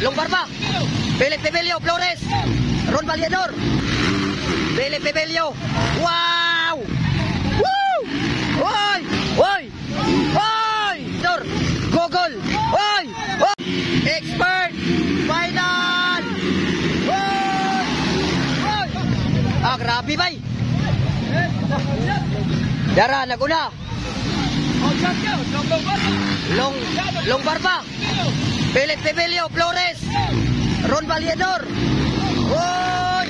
Long Barba, Philip Pebelio, Flores, Ron Valledor, Philip Pebelio. Wow! Woo! Oy! Oy! Oy! Dor! Gogol! Oy! Oy! Expert! Final! Oy! Oy! Ah, grabe bay! Dara, naguna! Long Barba, Philip Pebelio, Flores, Ron Valledor. Oy!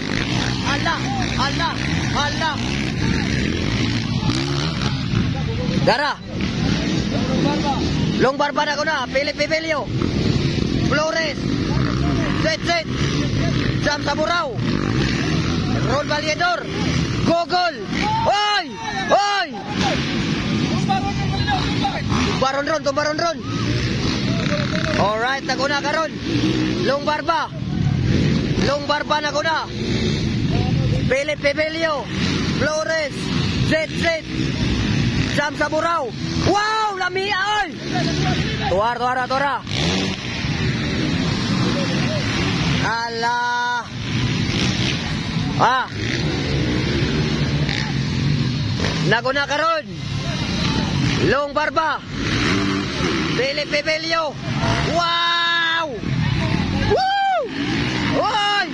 Ala! Ala! Ala! Dara! Long Barba na ko na, Philip Pebelio, Flores, Zet, Jam Saburao, Ron Valledor, Gogol. Oy! Oy! Tumbaron ron. Alright, naguna karon. Long Barba na kuna. Philip Pebelio, Flores, Zet, Jam Saburao. Wow, lamia oy. Tuara. Ala. Ah. Naguna karon. Long Barba, Philip Pebelio. Wow! Woo! Oy!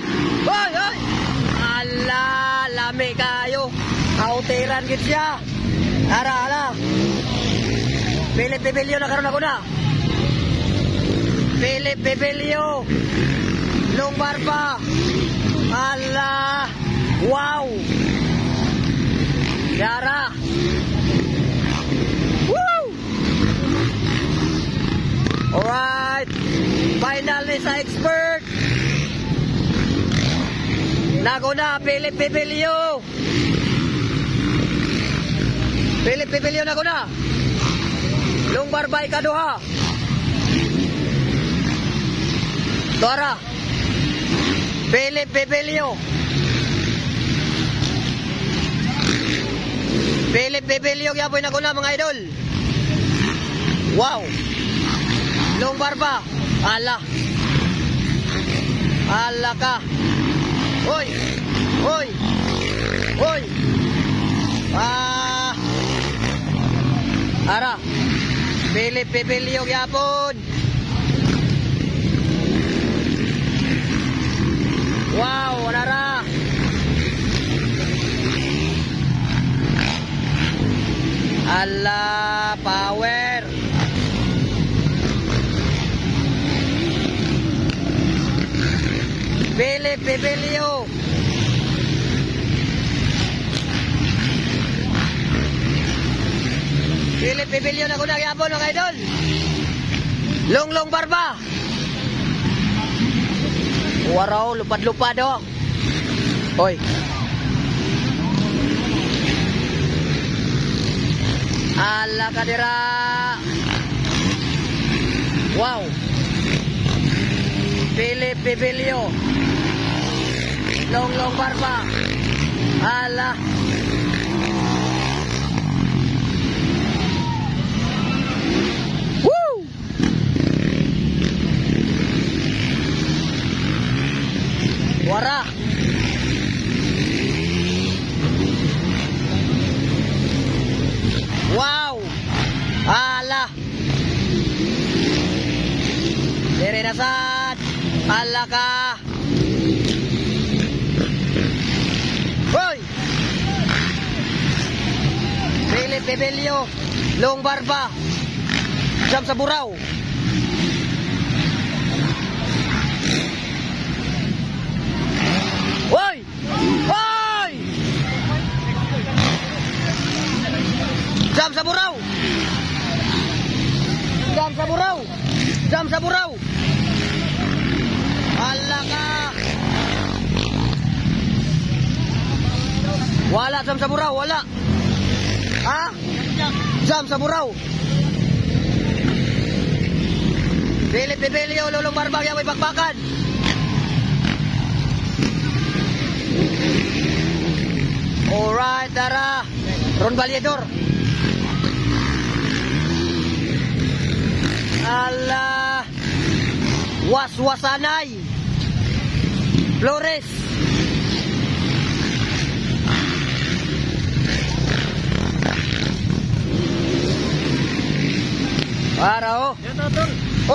Ala, lami kayo. Kautiran gid siya. Ara. Philip Pebelio na karon ako na. Philip Pebelio, Long Barba. Ala! Wow! Yara! Alright, final ni sa expert. Naguna, Philip Pebelio. Naguna. Long Barba ikaduha. Tuara. Philip Pebelio. Yapoy naguna mga idol. Wow. Long Barba, ala ka. Oy. Ara, Philip Pebelio yapon. Wow, ara. Ala, power. Philip Pebelio. Na kuna gyapon mga idol. Long Barba. Waraw, lupad-lupad oh. Oy. Ala kadira. Wow. Philip Pebelio, Long Barba. Ala. Woo! Wara. Wow. Ala. Dire na sad. Ala ka. Hoy! Philip Pebelio, Long Barba, Jam Saburao. Hoy! Hoy! Jam Saburao. Ala ka. Wala Jam Saburao, wala. Ha? Jam Saburao. Philip Pebelio, Long Barba, yang may bakbakan. Alright, tara. Ron Valledor. Allah. Waswasanay. Flores. Para oh.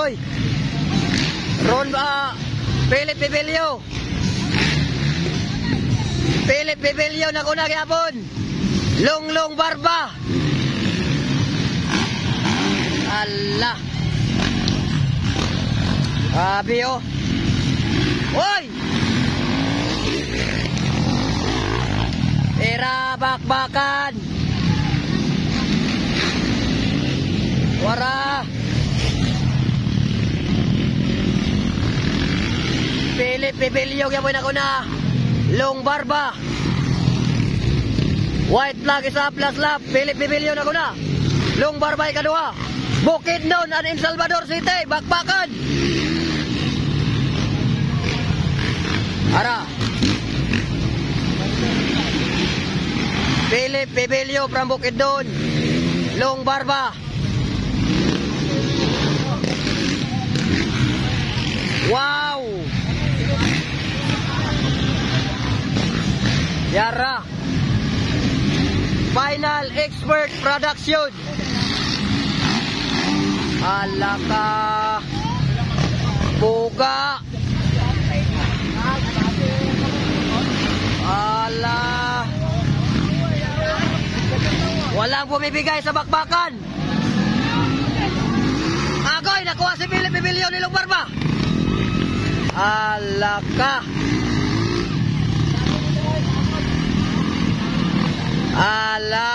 Oy. Ron Philip Bebelio. Philip Bebelio na kuna gyapon. Longlong barba. Allah. Abi oh. Oy. Era bakbakan. Wara. Philip Bebelio gyapon na kuna. Long barba. White flag isa plus lap. Philip Bebelio na kuna. Long barba ikadua. Bukidnon and in Salvador City. Bakbakan. Ara. Philip Bebelio from Bukidnon. Long barba. Wow. Yara. Final Expert Production. Alaka. Buga. Ala. Walang bumibigay sa bakbakan. Agoy, nakuha si Philip Bebelio ni Long Barba. Alaka. Ala.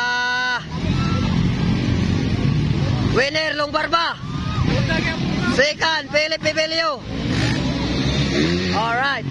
Winner Long Barba. Second Philip Bebelio. All right.